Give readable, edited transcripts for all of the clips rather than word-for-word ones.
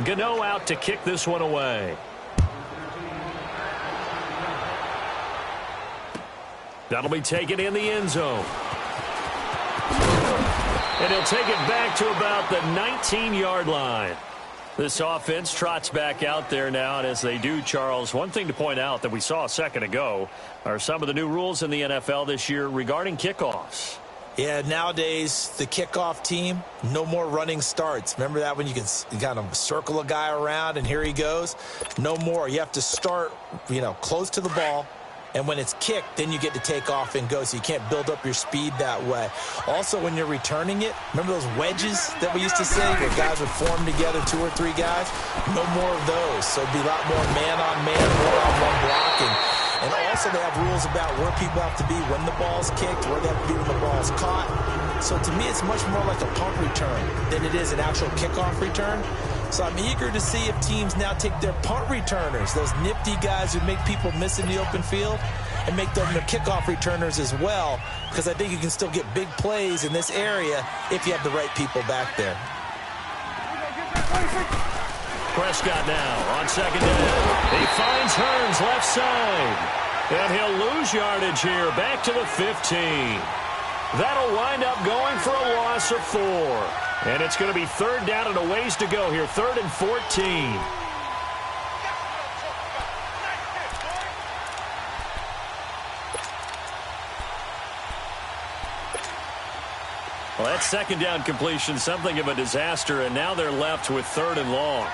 Gano out to kick this one away. That'll be taken in the end zone. And he'll take it back to about the 19-yard line. This offense trots back out there now, and as they do, Charles, one thing to point out that we saw a second ago are some of the new rules in the NFL this year regarding kickoffs. Yeah, nowadays, the kickoff team, no more running starts. Remember that when you kind of circle a guy around and here he goes? No more. You have to start, close to the ball. And when it's kicked, then you get to take off and go, so you can't build up your speed that way. Also, when you're returning it, remember those wedges that we used to say where guys would form together, 2 or 3 guys? No more of those. So it'd be a lot more man-on-man, one-on-one blocking. And also they have rules about where people have to be when the ball's kicked, where they have to be when the ball's caught. So to me, it's much more like a punt return than it is an actual kickoff return. So I'm eager to see if teams now take their punt returners, those nifty guys who make people miss in the open field, and make them their kickoff returners as well, because I think you can still get big plays in this area if you have the right people back there. Prescott now on second down. He finds Hearns left side. And he'll lose yardage here, back to the 15. That'll wind up going for a loss of 4. And it's going to be third down and a ways to go here, 3rd and 14. Well, that second down completion, something of a disaster, and now they're left with 3rd and long.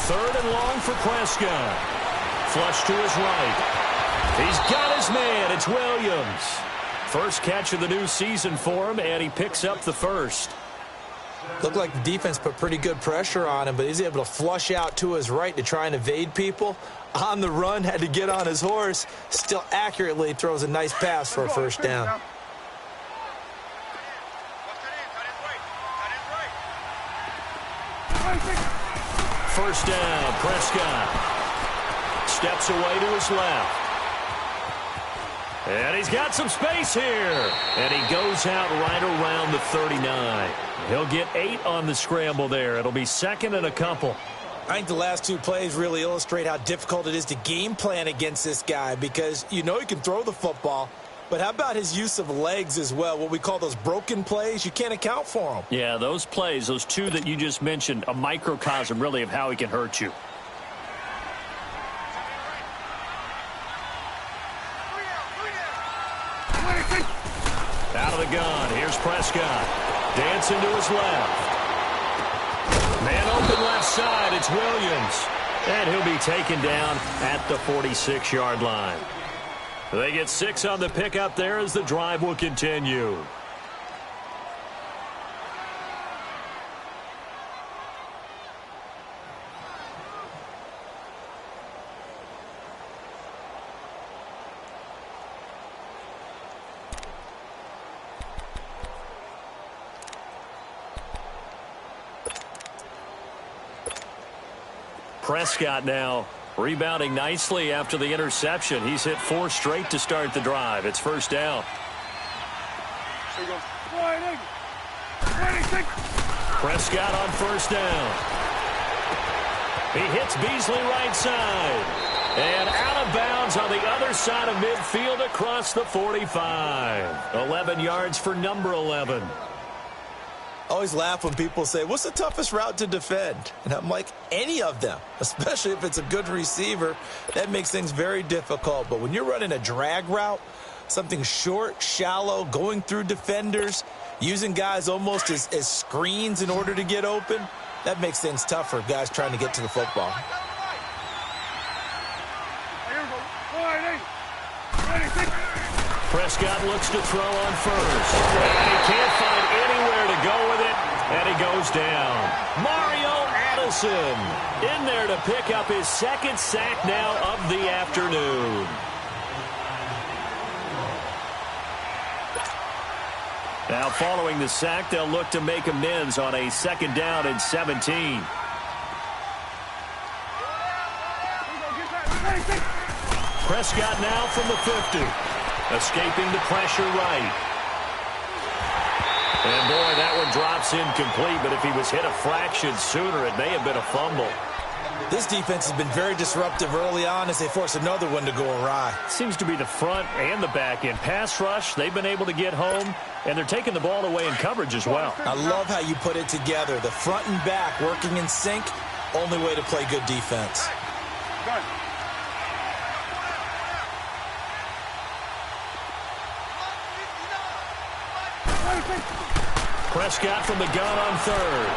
Third and long for Prescott. Flush to his right. He's got his man. It's Williams. First catch of the new season for him, and he picks up the first. Looked like the defense put pretty good pressure on him, but he's able to flush out to his right to try and evade people. On the run, had to get on his horse. Still accurately throws a nice pass for a first down. First down, Prescott. Steps away to his left. And he's got some space here. And he goes out right around the 39. He'll get 8 on the scramble there. It'll be 2nd and a couple. I think the last 2 plays really illustrate how difficult it is to game plan against this guy, because he can throw the football, but how about his use of legs as well? What we call those broken plays, you can't account for them. Yeah, those plays, those 2 that you just mentioned, a microcosm really of how he can hurt you. Out of the gun, here's Prescott. Dancing to his left. Man open left side, it's Williams. And he'll be taken down at the 46-yard line. They get 6 on the pickup there as the drive will continue. Prescott now rebounding nicely after the interception. He's hit 4 straight to start the drive. It's first down. Prescott on first down. He hits Beasley right side. And out of bounds on the other side of midfield across the 45. 11 yards for number 11. I always laugh when people say, what's the toughest route to defend? And I'm like, any of them, especially if it's a good receiver. That makes things very difficult. But when you're running a drag route, something short, shallow, going through defenders, using guys almost as screens in order to get open, that makes things tough for guys trying to get to the football. Prescott looks to throw on first. And he can't find anywhere to go with it, and he goes down. Mario Addison in there to pick up his 2nd sack now of the afternoon. Now following the sack, they'll look to make amends on a 2nd down and 17. Prescott now from the 50. Escaping the pressure right. And, boy, that one drops incomplete, but if he was hit a fraction sooner, it may have been a fumble. This defense has been very disruptive early on as they force another one to go awry. Seems to be the front and the back end. Pass rush, they've been able to get home, and they're taking the ball away in coverage as well. I love how you put it together. The front and back working in sync, only way to play good defense. Prescott from the gun on third.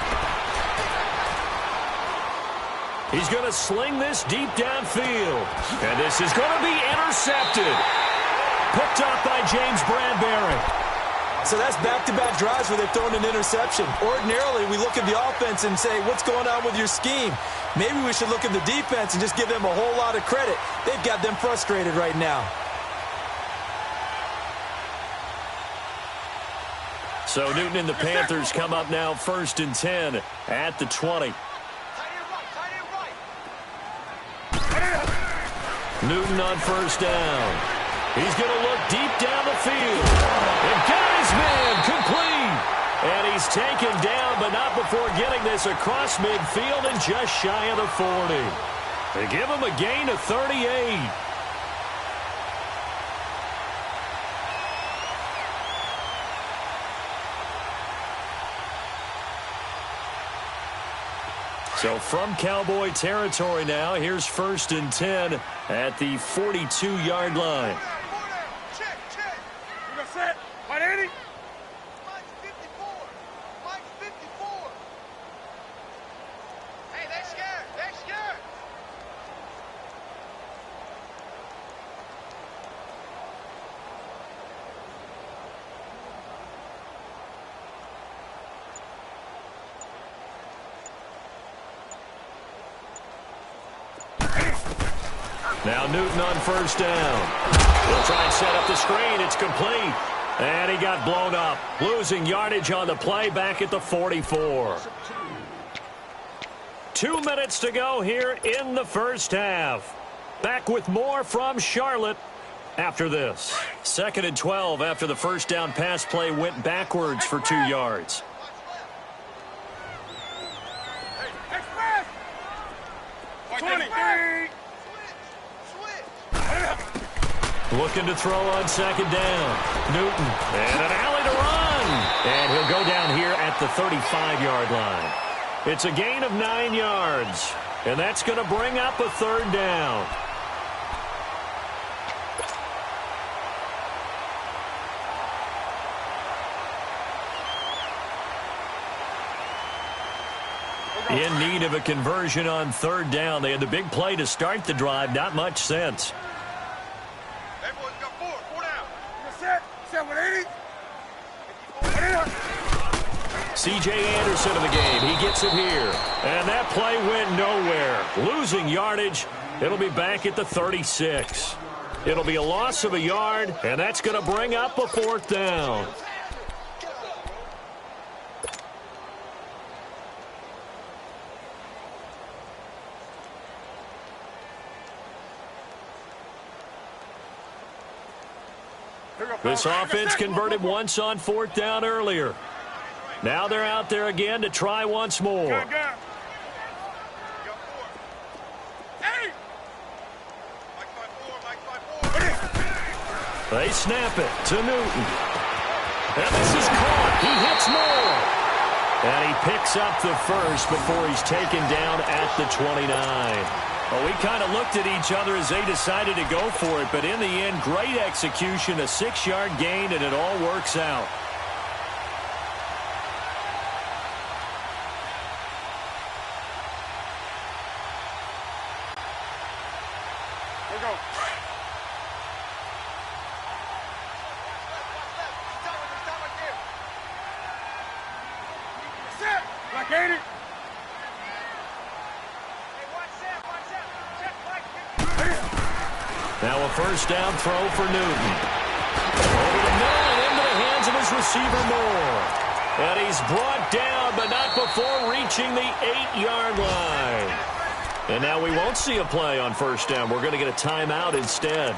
He's going to sling this deep downfield. And this is going to be intercepted. Picked up by James Bradbury. So that's back-to-back drives where they've thrown an interception. Ordinarily, we look at the offense and say, what's going on with your scheme? Maybe we should look at the defense and just give them a whole lot of credit. They've got them frustrated right now. So Newton and the Panthers come up now 1st and 10 at the 20. Newton on 1st down. He's going to look deep down the field. And got his man complete. And he's taken down, but not before getting this across midfield and just shy of the 40. They give him a gain of 38. So from Cowboy territory now, here's 1st and 10 at the 42-yard line. Check. We're going to set. 180. Mike's 54. Mike's 54. Hey, they're scared. They're scared. Now Newton on 1st down. He'll try and set up the screen. It's complete. And he got blown up. Losing yardage on the play back at the 44. 2 minutes to go here in the first half. Back with more from Charlotte after this. 2nd and 12 after the first down pass play went backwards for 2 yards. Hey, express. 20. Looking to throw on 2nd down. Newton. And an alley to run. And he'll go down here at the 35-yard line. It's a gain of 9 yards. And that's going to bring up a 3rd down. In need of a conversion on 3rd down. They had the big play to start the drive. Not much sense. Everyone's got 4 down. Set 180. C.J. Anderson in the game. He gets it here. And that play went nowhere. Losing yardage. It'll be back at the 36. It'll be a loss of a yard, and that's going to bring up a 4th down. This offense converted once on 4th down earlier. Now they're out there again to try once more. They snap it to Newton. And this is caught. He hits more. And he picks up the first before he's taken down at the 29. Well, we kind of looked at each other as they decided to go for it, but in the end, great execution, a 6-yard gain, and it all works out. Here we go. Set. Like 80. Now a 1st down throw for Newton. Over the middle and into the hands of his receiver Moore. And he's brought down, but not before reaching the 8-yard line. And now we won't see a play on 1st down. We're going to get a timeout instead,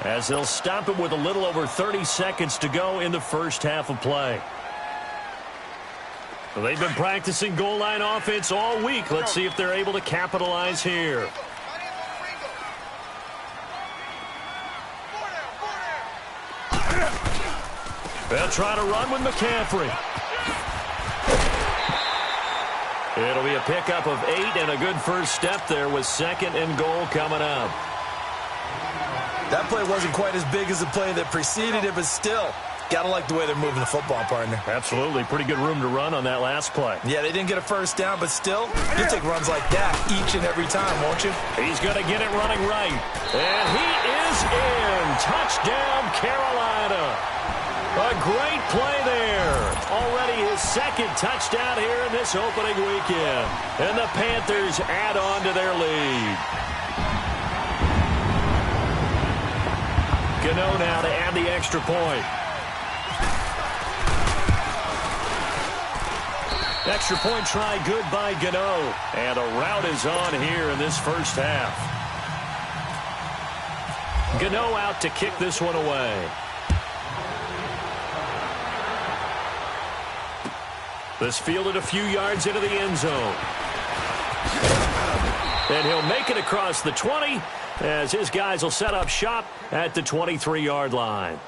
as they'll stop it with a little over 30 seconds to go in the first half of play. Well, they've been practicing goal line offense all week. Let's see if they're able to capitalize here. They'll try to run with McCaffrey. It'll be a pickup of 8 and a good first step there with 2nd and goal coming up. That play wasn't quite as big as the play that preceded it, but still, gotta like the way they're moving the football, partner. Absolutely. Pretty good room to run on that last play. Yeah, they didn't get a first down, but still, you'll take runs like that each and every time, won't you? He's going to get it running right. And he is in. Touchdown, Carolina. A great play there. Already his 2nd touchdown here in this opening weekend. And the Panthers add on to their lead. Gano now to add the extra point. Extra point try good by Gano. And a rout is on here in this first half. Gano out to kick this one away. This fielded a few yards into the end zone. And he'll make it across the 20 as his guys will set up shop at the 23-yard line.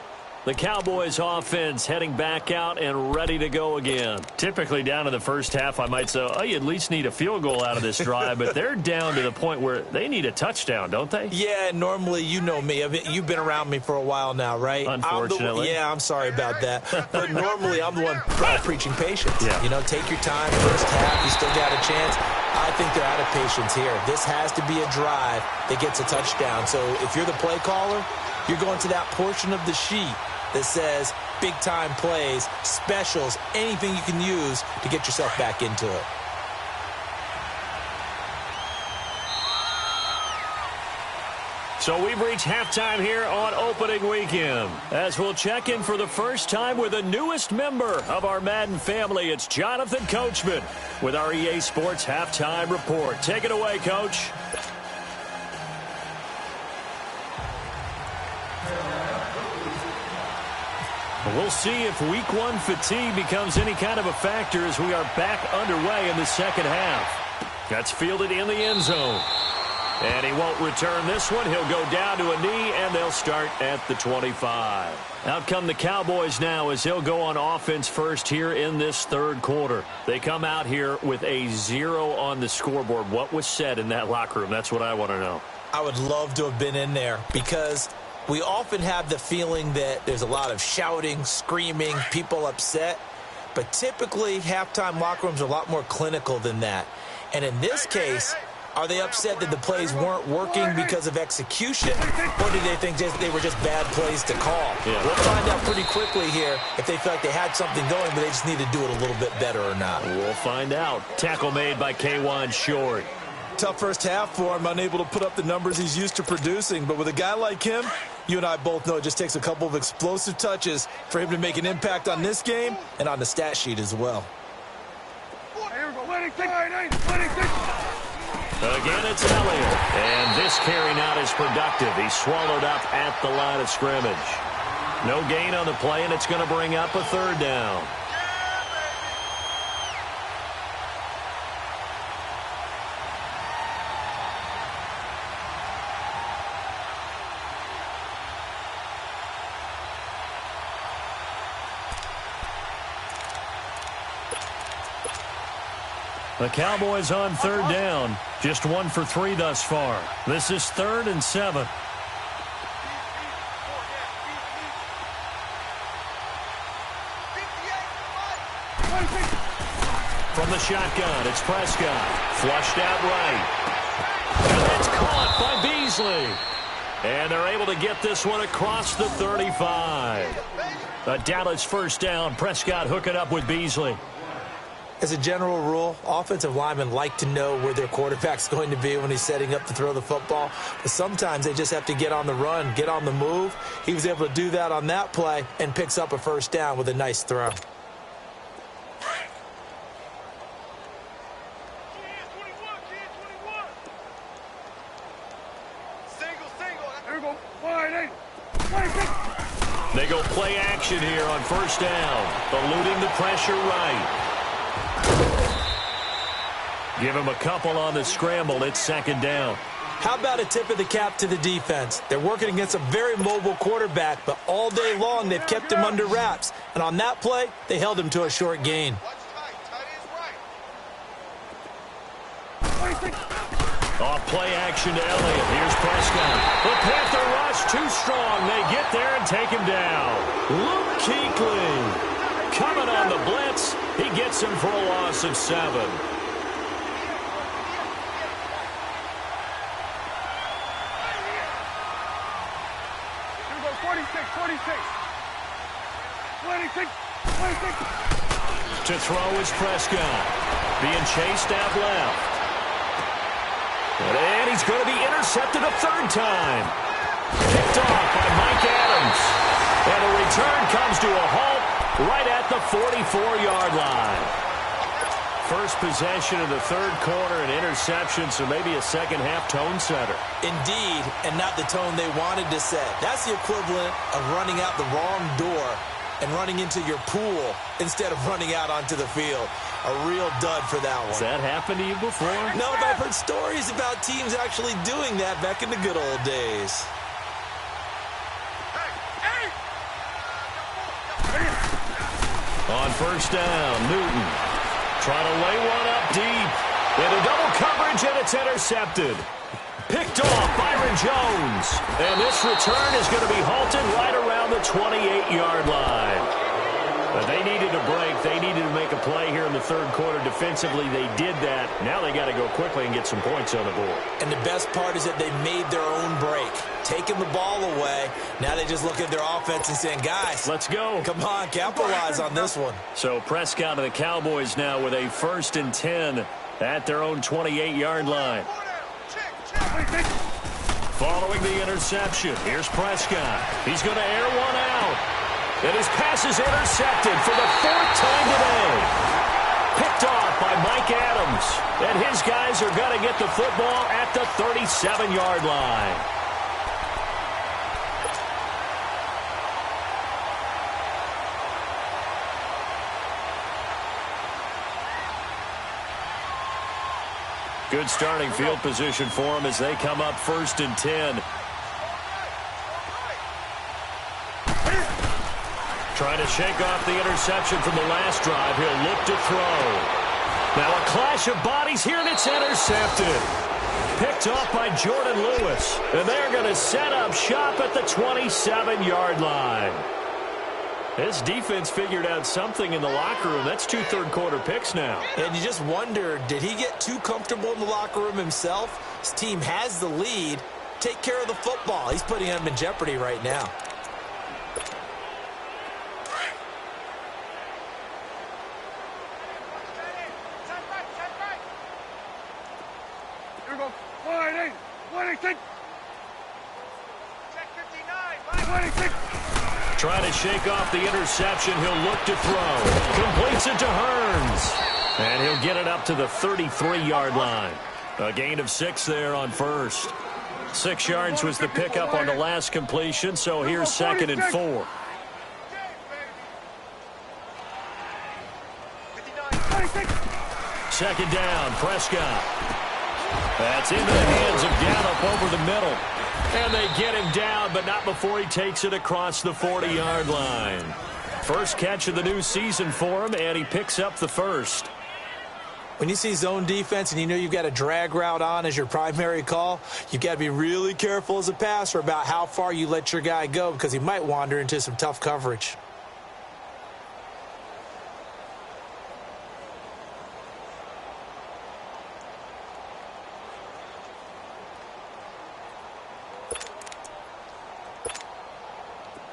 The Cowboys offense heading back out and ready to go again. Typically down in the first half, I might say, oh, you at least need a field goal out of this drive, but they're down to the point where they need a touchdown, don't they? Yeah, normally, you know me. You've been around me for a while now, right? Unfortunately. I'm sorry about that. But normally, I'm the one preaching patience. Yeah. You know, take your time. First half, you still got a chance. I think they're out of patience here. This has to be a drive that gets a touchdown. So if you're the play caller, you're going to that portion of the sheet that says big-time plays, specials, anything you can use to get yourself back into it. So we've reached halftime here on opening weekend. As we'll check in for the first time with the newest member of our Madden family, it's Jonathan Coachman with our EA Sports Halftime Report. Take it away, Coach. We'll see if week 1 fatigue becomes any kind of a factor as we are back underway in the second half. That's fielded in the end zone. And he won't return this one. He'll go down to a knee, and they'll start at the 25. Out come the Cowboys now as they'll go on offense first here in this third quarter. They come out here with a 0 on the scoreboard. What was said in that locker room? That's what I want to know. I would love to have been in there because we often have the feeling that there's a lot of shouting, screaming, people upset. But typically, halftime locker rooms are a lot more clinical than that. And in this case, are they upset that the plays weren't working because of execution, or did they think they were just bad plays to call? Yeah. We'll find out pretty quickly here if they feel like they had something going, but they just need to do it a little bit better or not. We'll find out. Tackle made by K'Wan Short. Tough first half for him, unable to put up the numbers he's used to producing. But with a guy like him, you and I both know it just takes a couple of explosive touches for him to make an impact on this game and on the stat sheet as well. Again, it's Elliott. And this carry not as productive. He's swallowed up at the line of scrimmage. No gain on the play, and it's going to bring up a third down. The Cowboys on third down. Just 1 for 3 thus far. This is 3rd and 7. From the shotgun, it's Prescott. Flushed out right. And it's caught by Beasley. And they're able to get this one across the 35. A Dallas first down. Prescott hooking up with Beasley. As a general rule, offensive linemen like to know where their quarterback's going to be when he's setting up to throw the football. But sometimes they just have to get on the run, get on the move. He was able to do that on that play and picks up a first down with a nice throw. They go play action here on first down. Eluding the pressure right. Give him a couple on the scramble. It's second down. How about a tip of the cap to the defense? They're working against a very mobile quarterback, but all day long they've kept him under wraps. And on that play, they held him to a short gain. Off play action to Elliott. Here's Prescott. The Panther rush too strong. They get there and take him down. Luke Kuechly coming on the blitz. He gets him for a loss of 7. 26. To throw is Prescott. Being chased out left. And he's going to be intercepted a third time. Picked off by Mike Adams. And the return comes to a halt right at the 44-yard line. First possession of the third quarter, an interception, so maybe a second-half tone setter. Indeed, and not the tone they wanted to set. That's the equivalent of running out the wrong door and running into your pool instead of running out onto the field. A real dud for that one. Has that happened to you before? No, but I've heard stories about teams actually doing that back in the good old days. On first down, Newton trying to lay one up deep. Into double coverage, and it's intercepted. Picked off Byron Jones. And this return is going to be halted right around the 28-yard line. But they needed a break. They needed to make a play here in the third quarter. Defensively, they did that. Now they got to go quickly and get some points on the board. And the best part is that they made their own break. Taking the ball away. Now they just look at their offense and saying, guys, let's go. Come on, capitalize on this one. So Prescott and the Cowboys now with a 1st and 10 at their own 28-yard line. Following the interception, here's Prescott. He's going to air one out. And his pass is intercepted for the 4th time today. Picked off by Mike Adams. And his guys are going to get the football at the 37-yard line. Good starting field position for them as they come up 1st and 10. Trying to shake off the interception from the last drive. He'll look to throw. Now a clash of bodies here, and it's intercepted. Picked off by Jordan Lewis. And they're going to set up shop at the 27-yard line. This defense figured out something in the locker room. That's 2 third-quarter picks now. And you just wonder, did he get too comfortable in the locker room himself? His team has the lead. Take care of the football. He's putting them in jeopardy right now. Here we go. 26. 26. Trying to shake off the interception. He'll look to throw. Completes it to Hearns. And he'll get it up to the 33-yard line. A gain of 6 there on first. 6 yards was the pickup on the last completion, so here's 2nd and 4. Second down, Prescott. That's into the hands of Gallup over the middle. And they get him down, but not before he takes it across the 40-yard line. First catch of the new season for him, and he picks up the first. When you see zone defense and you know you've got a drag route on as your primary call, you've got to be really careful as a passer about how far you let your guy go because he might wander into some tough coverage.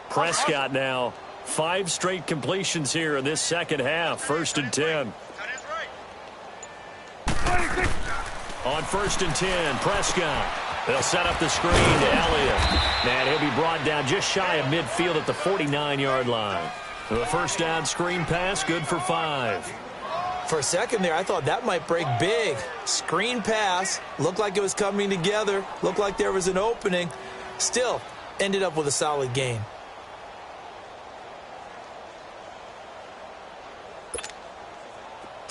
Prescott now, 5 straight completions here in this second half. 1st and 10. On 1st and 10, Prescott. They'll set up the screen to Elliott. And he'll be brought down just shy of midfield at the 49-yard line. The first down screen pass, good for 5. For a second there, I thought that might break big. Screen pass, looked like it was coming together, looked like there was an opening. Still, ended up with a solid gain.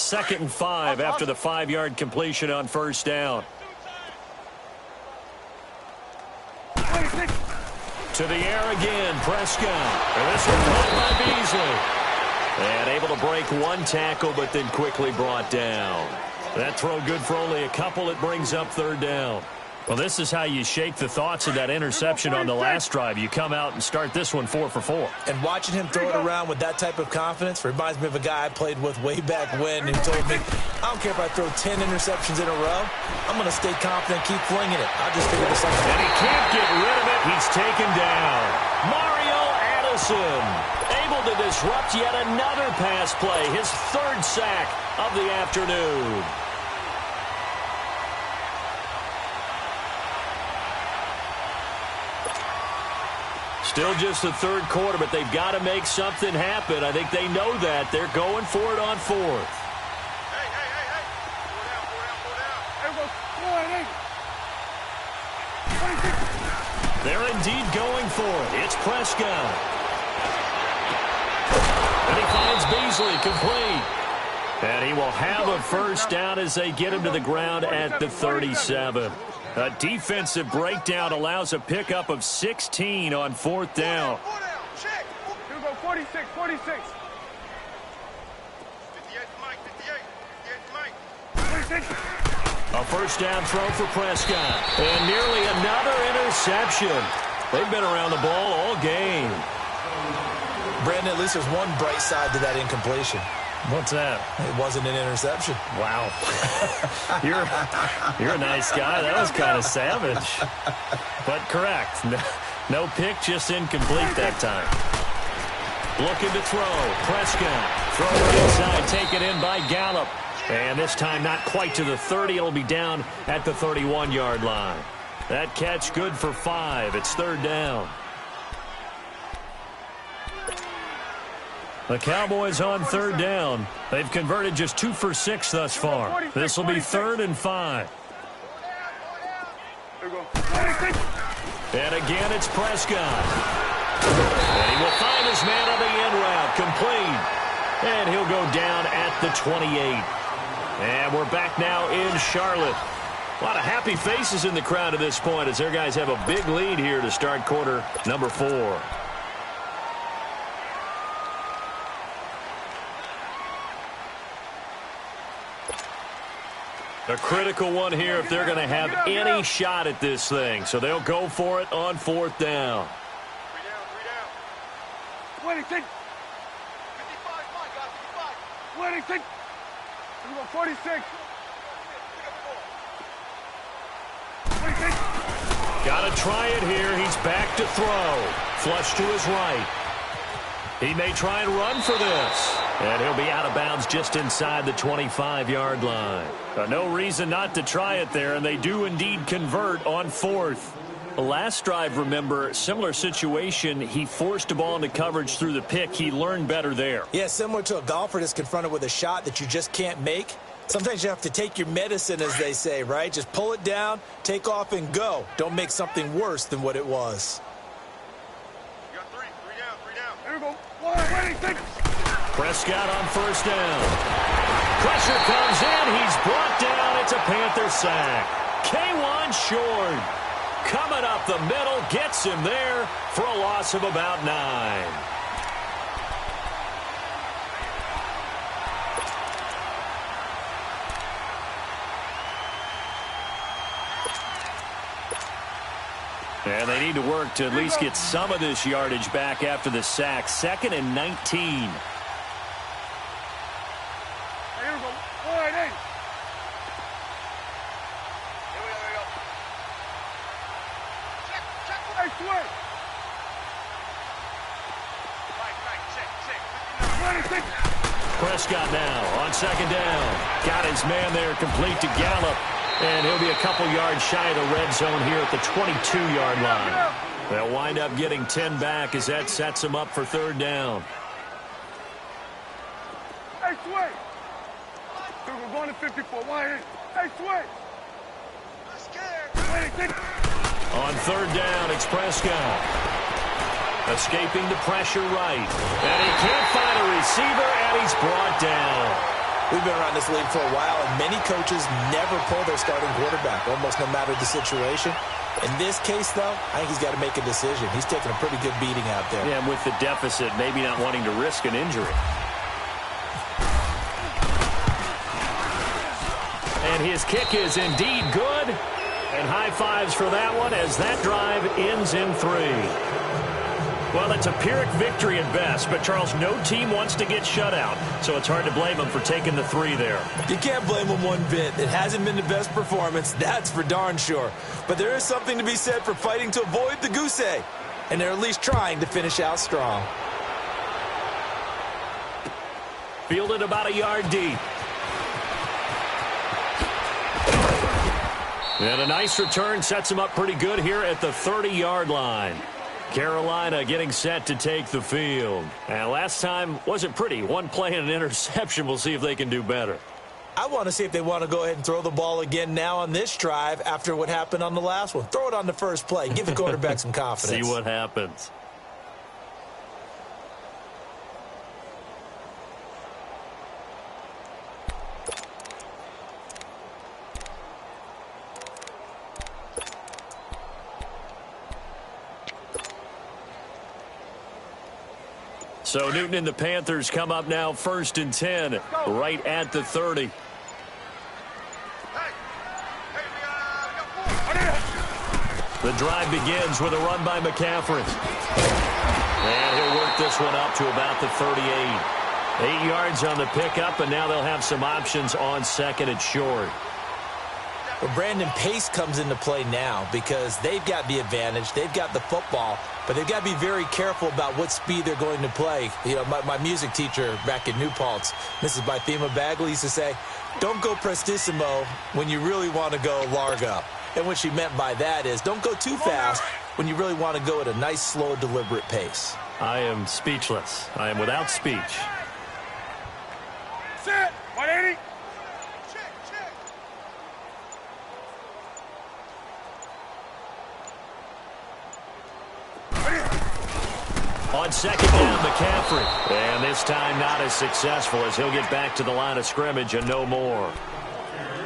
2nd and 5 after the 5-yard completion on first down. To the air again, Prescott. And this one caught by Beasley. And able to break one tackle, but then quickly brought down. That throw good for only a couple. It brings up 3rd down. Well, this is how you shake the thoughts of that interception on the last drive. You come out and start this one 4 for 4. And watching him throw it around with that type of confidence reminds me of a guy I played with way back when who told me, I don't care if I throw 10 interceptions in a row. I'm going to stay confident, keep flinging it. I'll just figure this out. And he can't get rid of it. He's taken down. Mario Addison able to disrupt yet another pass play. His 3rd sack of the afternoon. Still just the 3rd quarter, but they've got to make something happen. I think they know that. They're going for it on 4th. Hey. They're indeed going for it. It's Prescott. And he finds Beasley complete. And he will have a 1st down as they get him to the ground at the 37. A defensive breakdown allows a pickup of 16 on 4th down. Check. Here we go, 46. 58 Mike. 46. A 1st down throw for Prescott. And nearly another interception. They've been around the ball all game. Brandon, at least there's one bright side to that incompletion. What's that? It wasn't an interception. Wow. You're a nice guy. That was kind of savage. But correct. No pick, just incomplete that time. Looking to throw. Prescott. Throw right side. Taken in by Gallup. And this time not quite to the 30. It'll be down at the 31-yard line. That catch good for 5. It's 3rd down. The Cowboys on 3rd down. They've converted just 2 for 6 thus far. This will be 3rd and 5. And again, it's Prescott. And he will find his man on the end route, complete. And he'll go down at the 28. And we're back now in Charlotte. A lot of happy faces in the crowd at this point as their guys have a big lead here to start quarter number 4. A critical one here if they're going to have any shot at this thing. So they'll go for it on 4th down. 26. 55, Mike, 55. 26. Here we go, 46. 26. Got to try it here. He's back to throw. Flush to his right. He may try and run for this. And he'll be out of bounds just inside the 25-yard line. No reason not to try it there, and they do indeed convert on 4th. The last drive, remember, similar situation. He forced a ball into coverage through the pick. He learned better there. Yeah, similar to a golfer that's confronted with a shot that you just can't make. Sometimes you have to take your medicine, as they say, right? Just pull it down, take off, and go. Don't make something worse than what it was. You got 3 down. Here we go. 26. Prescott on 1st down. Pressure comes in. He's brought down. It's a Panther sack. K1 short. Coming up the middle. Gets him there for a loss of about 9. And they need to work to at least get some of this yardage back after the sack. 2nd and 19. Here we go. 48. Here we go. Check. Hey, switch. Right, check. 26. Prescott now on 2nd down. Got his man there complete to Gallup. And he'll be a couple yards shy of the red zone here at the 22-yard line. They'll wind up getting 10 back as that sets them up for 3rd down. Hey, switch. We're going to 54. Hey, switch. I'm scared. 26. On 3rd down, it's Prescott. Escaping the pressure right. And he can't find a receiver, and he's brought down. We've been around this league for a while, and many coaches never pull their starting quarterback, almost no matter the situation. In this case, though, I think he's got to make a decision. He's taking a pretty good beating out there. Yeah, and with the deficit, maybe not wanting to risk an injury. And his kick is indeed good. And high fives for that one as that drive ends in 3. Well, it's a Pyrrhic victory at best, but, Charles, no team wants to get shut out, so it's hard to blame them for taking the 3 there. You can't blame them one bit. It hasn't been the best performance, that's for darn sure. But there is something to be said for fighting to avoid the goose egg, and they're at least trying to finish out strong. Fielded about a yard deep. And a nice return sets him up pretty good here at the 30-yard line. Carolina getting set to take the field. And last time wasn't pretty. One play and an interception. We'll see if they can do better. I want to see if they want to go ahead and throw the ball again now on this drive after what happened on the last one. Throw it on the first play. Give the quarterback some confidence. See what happens. So Newton and the Panthers come up now 1st and 10, right at the 30. The drive begins with a run by McCaffrey. And he'll work this one up to about the 38. 8 yards on the pickup, and now they'll have some options on 2nd and short. Well, Brandon, pace comes into play now because they've got the advantage. They've got the football, but they've got to be very careful about what speed they're going to play. You know, my music teacher back in New Paltz, Mrs. Bythema Bagley, used to say, don't go prestissimo when you really want to go largo. And what she meant by that is don't go too fast when you really want to go at a nice, slow, deliberate pace. I am speechless. I am without speech. Set. 180. On 2nd down, McCaffrey. And this time not as successful as he'll get back to the line of scrimmage and no more.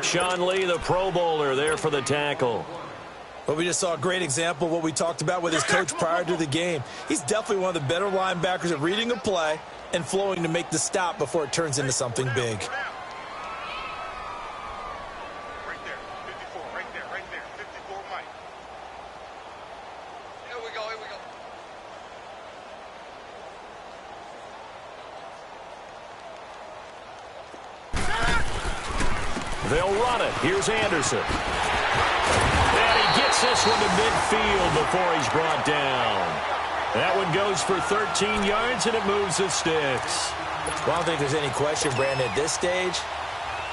Sean Lee, the Pro Bowler, there for the tackle. Well, we just saw a great example of what we talked about with his coach prior to the game. He's definitely one of the better linebackers at reading a play and flowing to make the stop before it turns into something big. They'll run it. Here's Anderson. And he gets this one to midfield before he's brought down. That one goes for 13 yards, and it moves the sticks. Well, I don't think there's any question, Brandon, at this stage,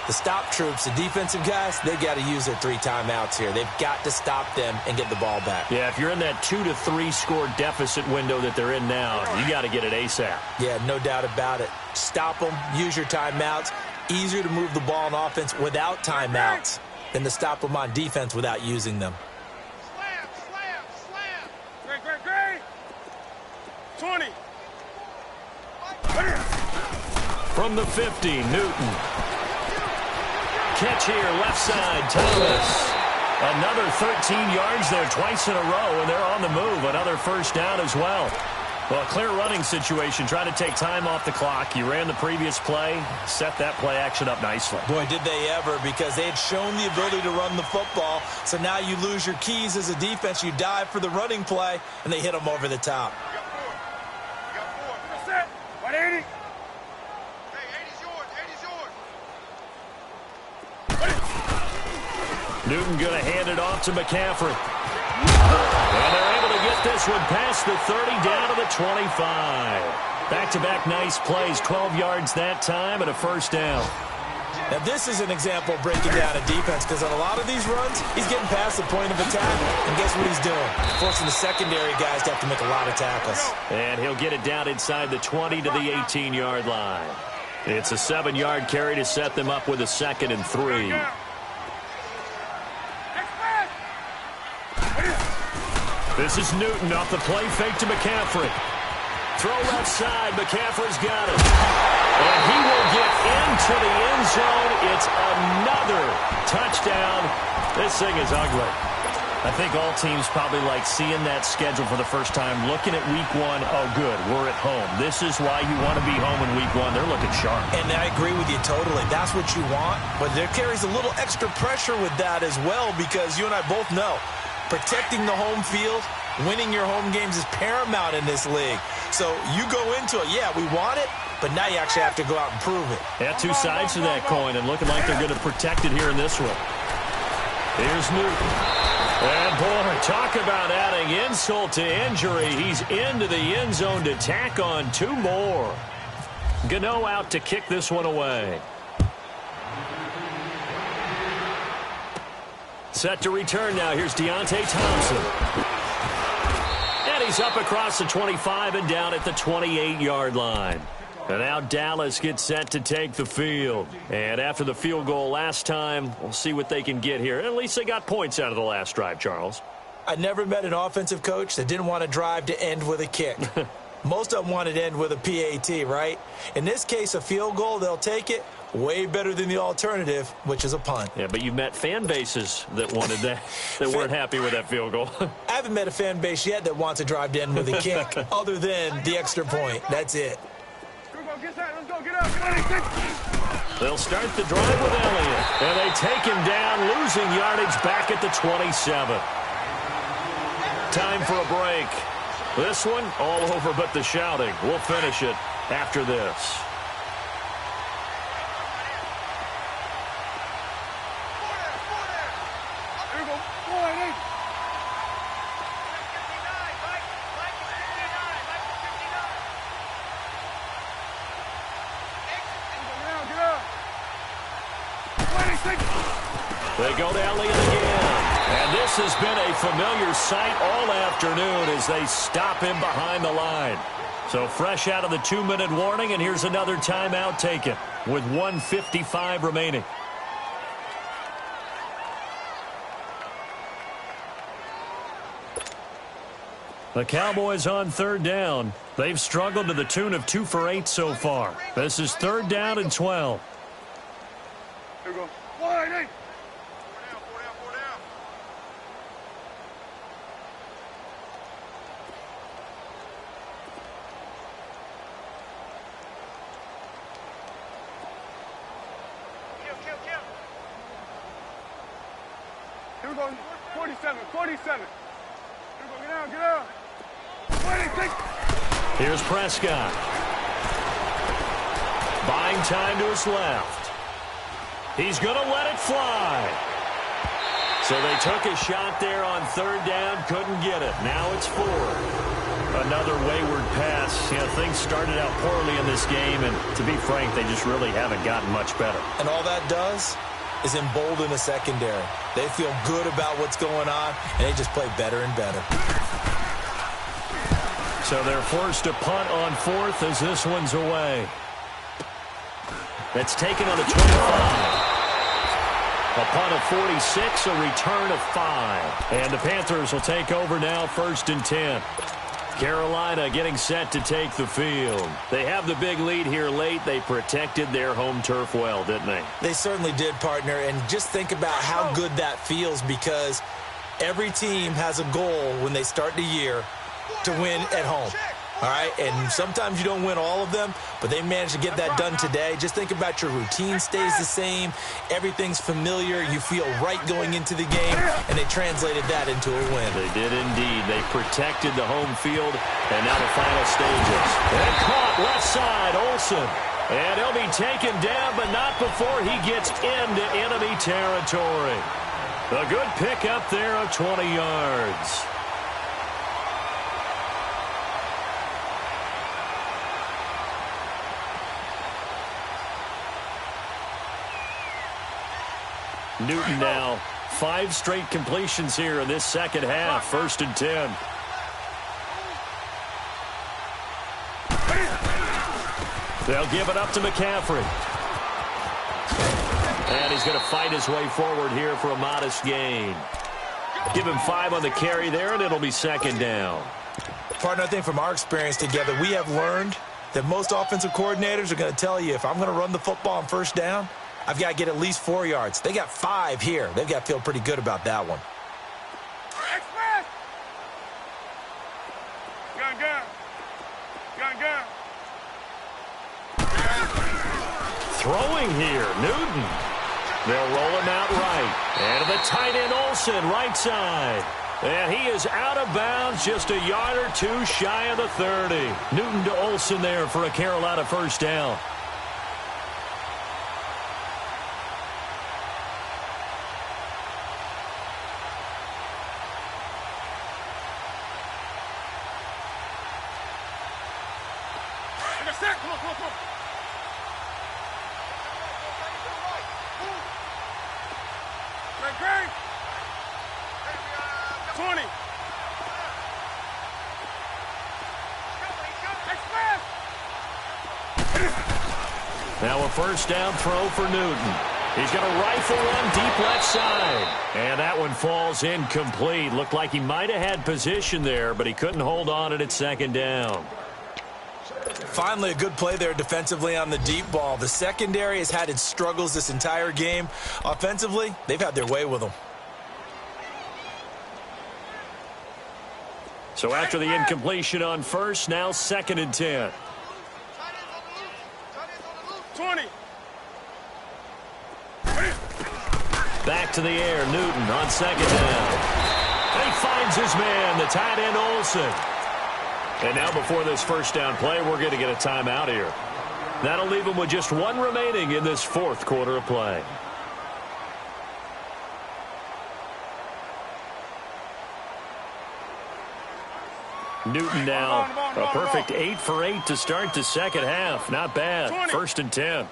the stop troops, the defensive guys, they've got to use their 3 timeouts here. They've got to stop them and get the ball back. Yeah, if you're in that 2 to 3 score deficit window that they're in now, you got to get it ASAP. Yeah, no doubt about it. Stop them, use your timeouts. Easier to move the ball on offense without timeouts than to stop them on defense without using them. Slam. Great. 20. From the 50, Newton. Catch here, left side, Thomas. Another 13 yards there twice in a row, and they're on the move. Another first down as well. Well, a clear running situation, trying to take time off the clock. You ran the previous play, set that play action up nicely. Boy, did they ever, because they had shown the ability to run the football. So now you lose your keys as a defense. You dive for the running play, and they hit them over the top. You got 4. Set. 180. Hey, 80's yours. Newton going to hand it off to McCaffrey. And they're able to get this one past the 30 down to the 25. Back-to-back nice plays, 12 yards that time and a first down. Now, this is an example of breaking down a defense because on a lot of these runs, he's getting past the point of attack, and guess what he's doing? Forcing the secondary guys to have to make a lot of tackles. And he'll get it down inside the 20 to the 18-yard line. It's a 7-yard carry to set them up with a 2nd and 3. This is Newton off the play fake to McCaffrey. Throw left side. McCaffrey's got it. And he will get into the end end zone. It's another touchdown. This thing is ugly. I think all teams probably like seeing that schedule for the first time, looking at week one. Oh, good, we're at home. This is why you want to be home in week one. They're looking sharp. And I agree with you totally. That's what you want. But there carries a little extra pressure with that as well, because you and I both know protecting the home field, winning your home games is paramount in this league. So you go into it, yeah, we want it, but now you actually have to go out and prove it. Yeah, two sides to that coin, and looking like they're going to protect it here in this one. Here's Newton. And, boy, talk about adding insult to injury. He's into the end zone to tack on two more. Gano out to kick this one away. Set to return now. Here's Deontay Thompson. And he's up across the 25 and down at the 28-yard line. And now Dallas gets set to take the field. And after the field goal last time, we'll see what they can get here. At least they got points out of the last drive, Charles. I never met an offensive coach that didn't want to drive to end with a kick. Most of them wanted to end with a PAT, right? In this case, a field goal, they'll take it. Way better than the alternative, which is a punt. Yeah, but you've met fan bases that wanted that, that weren't happy with that field goal. I haven't met a fan base yet that wants to drive to end with a kick other than the extra point. That's it. They'll start the drive with Elliott. And they take him down, losing yardage back at the 27. Time for a break. This one, all over but the shouting. We'll finish it after this. They go to Elliott again. And this has been a familiar sight all afternoon as they stop him behind the line. So fresh out of the 2-minute warning, and here's another timeout taken with 1:55 remaining. The Cowboys on third down. They've struggled to the tune of 2 for 8 so far. This is third down and 12. Here we go. 1, 8. Here we go. 47. 47. Here we go. Get out. Get out. 26. Here's Prescott. Buying time to his left. He's going to let it fly. So they took a shot there on third down, couldn't get it. Now it's 4. Another wayward pass. You know, things started out poorly in this game, and to be frank, they just really haven't gotten much better. And all that does is embolden the secondary. They feel good about what's going on, and they just play better and better. So they're forced to punt on 4th as this one's away. That's taken on the 25. A punt of 46, a return of 5. And the Panthers will take over now, 1st and 10. Carolina getting set to take the field. They have the big lead here late. They protected their home turf well, didn't they? They certainly did, partner. And just think about how good that feels, because every team has a goal when they start the year to win at home. All right, and sometimes you don't win all of them, but they managed to get that done today. Just think about your routine stays the same. Everything's familiar. You feel right going into the game, and they translated that into a win. They did indeed. They protected the home field, and now the final stages. And caught left side, Olsen. And he'll be taken down, but not before he gets into enemy territory. A good pickup there of 20 yards. Newton now, 5 straight completions here in this second half. 1st and 10. They'll give it up to McCaffrey. And he's going to fight his way forward here for a modest gain. Give him 5 on the carry there, and it'll be 2nd down. Partner, I think from our experience together, we have learned that most offensive coordinators are going to tell you, if I'm going to run the football on 1st down, I've got to get at least 4 yards. They got 5 here. They've got to feel pretty good about that one. Express! Gun, gun. Gun, gun. Throwing here, Newton. They'll roll him out right. And to the tight end, Olsen, right side. And he is out of bounds, just a yard or two shy of the 30. Newton to Olsen there for a Carolina first down. Come on, come on, come on. 20. Now a first down throw for Newton. He's going to rifle one deep left side. And that one falls incomplete. Looked like he might have had position there, but he couldn't hold on at second down. Finally, a good play there defensively on the deep ball. The secondary has had its struggles this entire game. Offensively, they've had their way with them. So after the incompletion on first, now 2nd and 10. 20. Back to the air, Newton on 2nd down. And he finds his man, the tight end Olsen. And now before this first down play, we're going to get a timeout here. That'll leave him with just 1 remaining in this 4th quarter of play. Newton now a perfect 8 for 8 to start the second half. Not bad. 20. 1st and 10.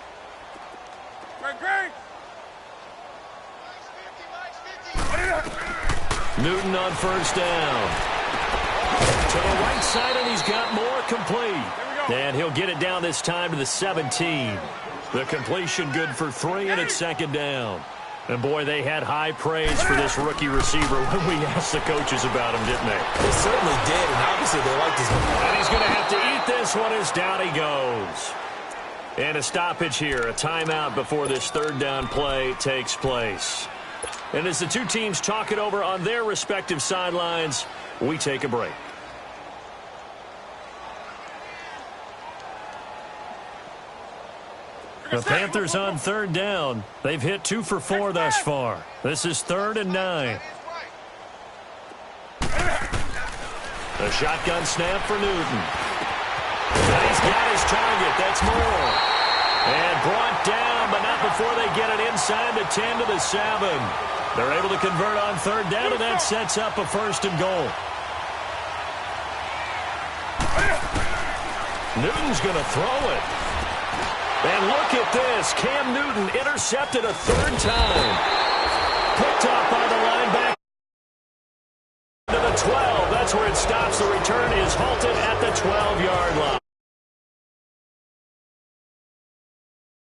Newton on first down. To the right side, and he's got more complete. And he'll get it down this time to the 17. The completion good for 3, and it's 2nd down. And, boy, they had high praise for this rookie receiver when we asked the coaches about him, didn't they? They certainly did, and obviously they liked his game. And he's going to have to eat this one as down he goes. And a stoppage here, a timeout before this 3rd down play takes place. And as the two teams talk it over on their respective sidelines, we take a break. The Panthers on 3rd down. They've hit 2 for 4 thus far. This is 3rd and 9. A shotgun snap for Newton. And he's got his target. That's Moore. And brought down, but not before they get it inside the 10 to the 7. They're able to convert on 3rd down, and that sets up a 1st and goal. Newton's going to throw it. And look at this. Cam Newton intercepted a 3rd time. Picked off by the linebacker to the 12. That's where it stops. The return is halted at the 12-yard line.